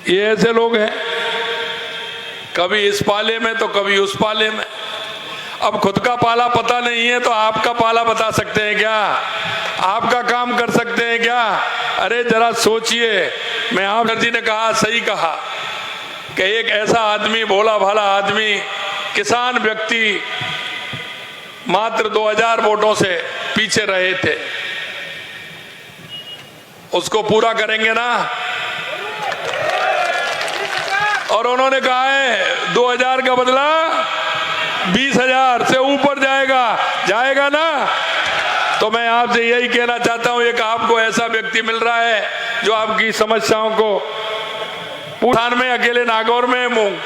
ये ऐसे लोग हैं, कभी इस पाले में तो कभी उस पाले में। अब खुद का पाला पता नहीं है तो आपका पाला बता सकते हैं क्या? आपका काम कर सकते हैं क्या? अरे जरा सोचिए। मैं आप जी ने कहा, सही कहा कि एक ऐसा आदमी, भोला भाला आदमी, किसान व्यक्ति मात्र 2000 वोटों से पीछे रहे थे, उसको पूरा करेंगे ना? और उन्होंने कहा है 2000 का बदला 20,000 से ऊपर जाएगा ना? तो मैं आपसे यही कहना चाहता हूं, एक आपको ऐसा व्यक्ति मिल रहा है जो आपकी समस्याओं को पूछान में, अकेले नागौर में मूंग,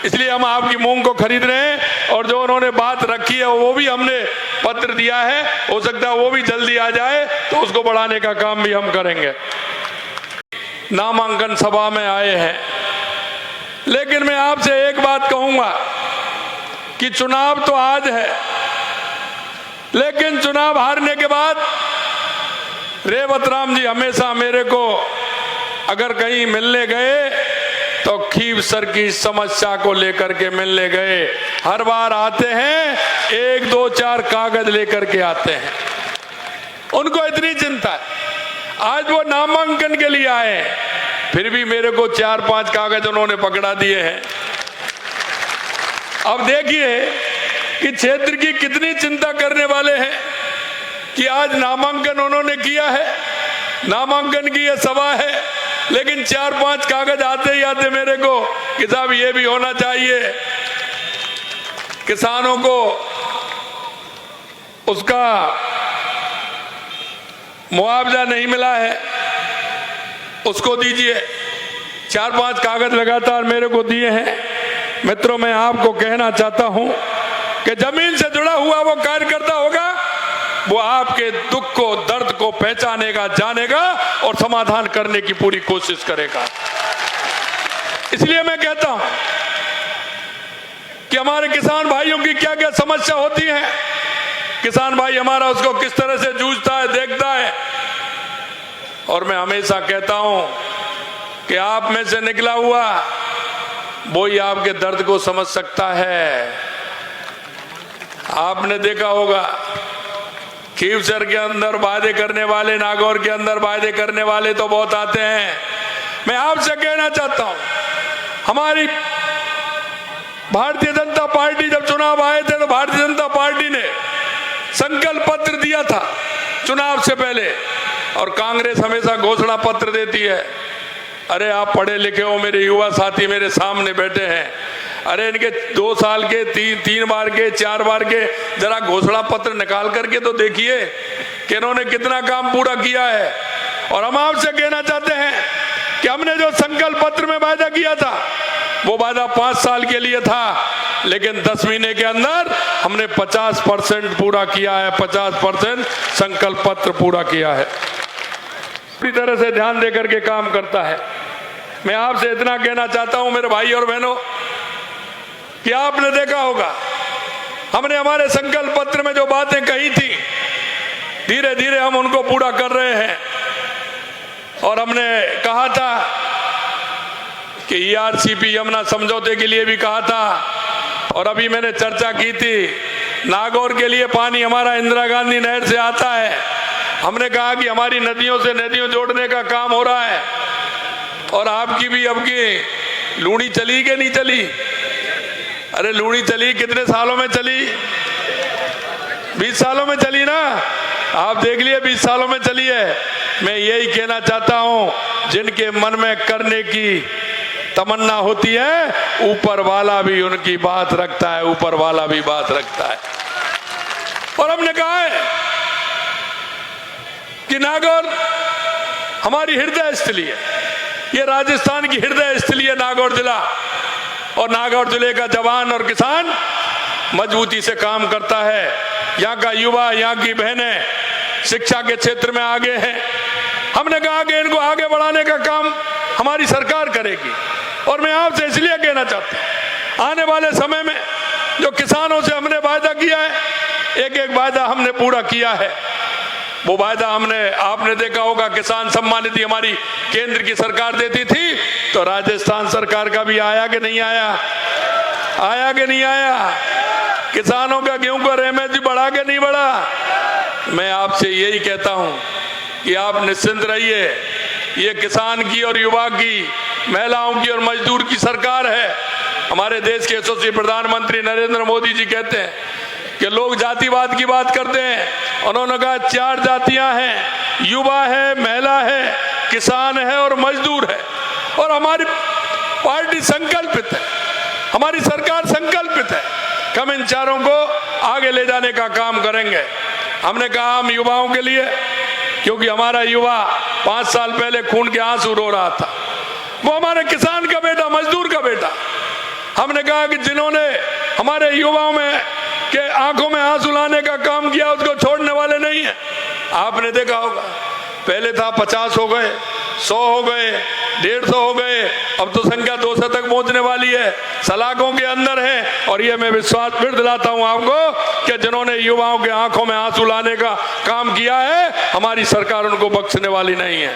इसलिए हम आपकी मूंग को खरीद रहे हैं। और जो उन्होंने बात रखी है वो भी हमने पत्र दिया है, हो सकता है वो भी जल्दी आ जाए तो उसको बढ़ाने का काम भी हम करेंगे। नामांकन सभा में आए हैं, लेकिन मैं आपसे एक बात कहूंगा कि चुनाव तो आज है, लेकिन चुनाव हारने के बाद रेवत राम जी हमेशा मेरे को अगर कहीं मिलने गए तो खीव सर की समस्या को लेकर के मिलने गए। हर बार आते हैं 1, 2, 4 कागज लेकर के आते हैं, उनको इतनी चिंता है। आज वो नामांकन के लिए आए, फिर भी मेरे को 4-5 कागज उन्होंने पकड़ा दिए हैं। अब देखिए कि क्षेत्र की कितनी चिंता करने वाले हैं कि आज नामांकन उन्होंने किया है, नामांकन की यह सभा है, लेकिन 4-5 कागज आते ही आते मेरे को कि साहब ये भी होना चाहिए, किसानों को उसका मुआवजा नहीं मिला है, उसको दीजिए। 4-5 कागज लगातार मेरे को दिए हैं। मित्रों, मैं आपको कहना चाहता हूं कि जमीन से जुड़ा हुआ वो कार्यकर्ता होगा, वो आपके दुख को, दर्द को पहचानेगा, जानेगा और समाधान करने की पूरी कोशिश करेगा। इसलिए मैं कहता हूं कि हमारे किसान भाइयों की क्या क्या समस्या होती है, किसान भाई हमारा उसको किस तरह से जूझता है, देखता है। और मैं हमेशा कहता हूं कि आप में से निकला हुआ वो ही आपके दर्द को समझ सकता है। आपने देखा होगा खीवसर के अंदर वादे करने वाले, नागौर के अंदर वादे करने वाले तो बहुत आते हैं। मैं आपसे कहना चाहता हूं, हमारी भारतीय जनता पार्टी जब चुनाव आए थे तो भारतीय जनता पार्टी ने संकल्प पत्र दिया था चुनाव से पहले, और कांग्रेस हमेशा घोषणा पत्र देती है। अरे आप पढ़े लिखे हो, मेरे युवा साथी मेरे सामने बैठे हैं, अरे इनके 2 साल के 3 बार के 4 बार के जरा घोषणा पत्र निकाल करके तो देखिए कि इन्होंने कितना काम पूरा किया है। और हम आपसे कहना चाहते हैं कि हमने जो संकल्प पत्र में वादा किया था वो वादा 5 साल के लिए था, लेकिन 10 महीने के अंदर हमने 50% पूरा किया है, 50% संकल्प पत्र पूरा किया है। पूरी तरह से ध्यान देकर के काम करता है। मैं आपसे इतना कहना चाहता हूं मेरे भाई और बहनों कि आपने देखा होगा हमने हमारे संकल्प पत्र में जो बातें कही थी, धीरे धीरे हम उनको पूरा कर रहे हैं। और हमने कहा था कि ERCP यमुना समझौते के लिए भी कहा था, और अभी मैंने चर्चा की थी नागौर के लिए पानी हमारा इंदिरा गांधी नहर से आता है। हमने कहा कि हमारी नदियों से नदियों जोड़ने का काम हो रहा है। और आपकी भी अब की लूणी चली कि नहीं चली? अरे लूणी चली, कितने सालों में चली? 20 सालों में चली ना? आप देख लिए 20 सालों में चली है। मैं यही कहना चाहता हूं, जिनके मन में करने की तमन्ना होती है, ऊपर वाला भी उनकी बात रखता है, ऊपर वाला भी बात रखता है। और हमने कहा है कि नागौर हमारी हृदय स्थली है, ये राजस्थान की हृदय स्थली है नागौर जिला। और नागौर जिले का जवान और किसान मजबूती से काम करता है। यहाँ का युवा, यहाँ की बहनें शिक्षा के क्षेत्र में आगे हैं। हमने कहा कि इनको आगे बढ़ाने का काम हमारी सरकार करेगी। और मैं आपसे इसलिए कहना चाहता हूँ, आने वाले समय में जो किसानों से हमने वायदा किया है, एक एक वायदा हमने पूरा किया है। वो वायदा हमने, आपने देखा होगा किसान सम्मान निधि हमारी केंद्र की सरकार देती थी, तो राजस्थान सरकार का भी आया कि नहीं आया? आया कि नहीं आया? किसानों का गेहूं का एमएसपी बढ़ा के नहीं बढ़ा? मैं आपसे यही कहता हूं कि आप निश्चिंत रहिए। ये किसान की और युवा की, महिलाओं की और मजदूर की सरकार है। हमारे देश के यशस्वी प्रधानमंत्री नरेंद्र मोदी जी कहते हैं कि लोग जातिवाद की बात करते हैं। उन्होंने कहा 4 जातियां हैं, युवा है, महिला है, किसान है और मजदूर है। और हमारी पार्टी संकल्पित है, हमारी सरकार संकल्पित है कि हम इन चारों को आगे ले जाने का काम करेंगे। हमने कहा हम युवाओं के लिए, क्योंकि हमारा युवा 5 साल पहले खून के आंसू रो रहा था, वो हमारे किसान का बेटा, मजदूर का बेटा। हमने कहा कि जिन्होंने हमारे युवाओं में के आंखों में आंसू लाने का काम किया उसको छोड़ने वाले नहीं है। आपने देखा होगा, पहले था 50 हो गए, 100 हो गए, 150 हो गए, अब तो संख्या 200 तक पहुंचने वाली है, सलाखों के अंदर है। और ये मैं विश्वास फिर दिलाता हूं आपको कि जिन्होंने युवाओं के आंखों में आंसू लाने का काम किया है, हमारी सरकार उनको बख्शने वाली नहीं है।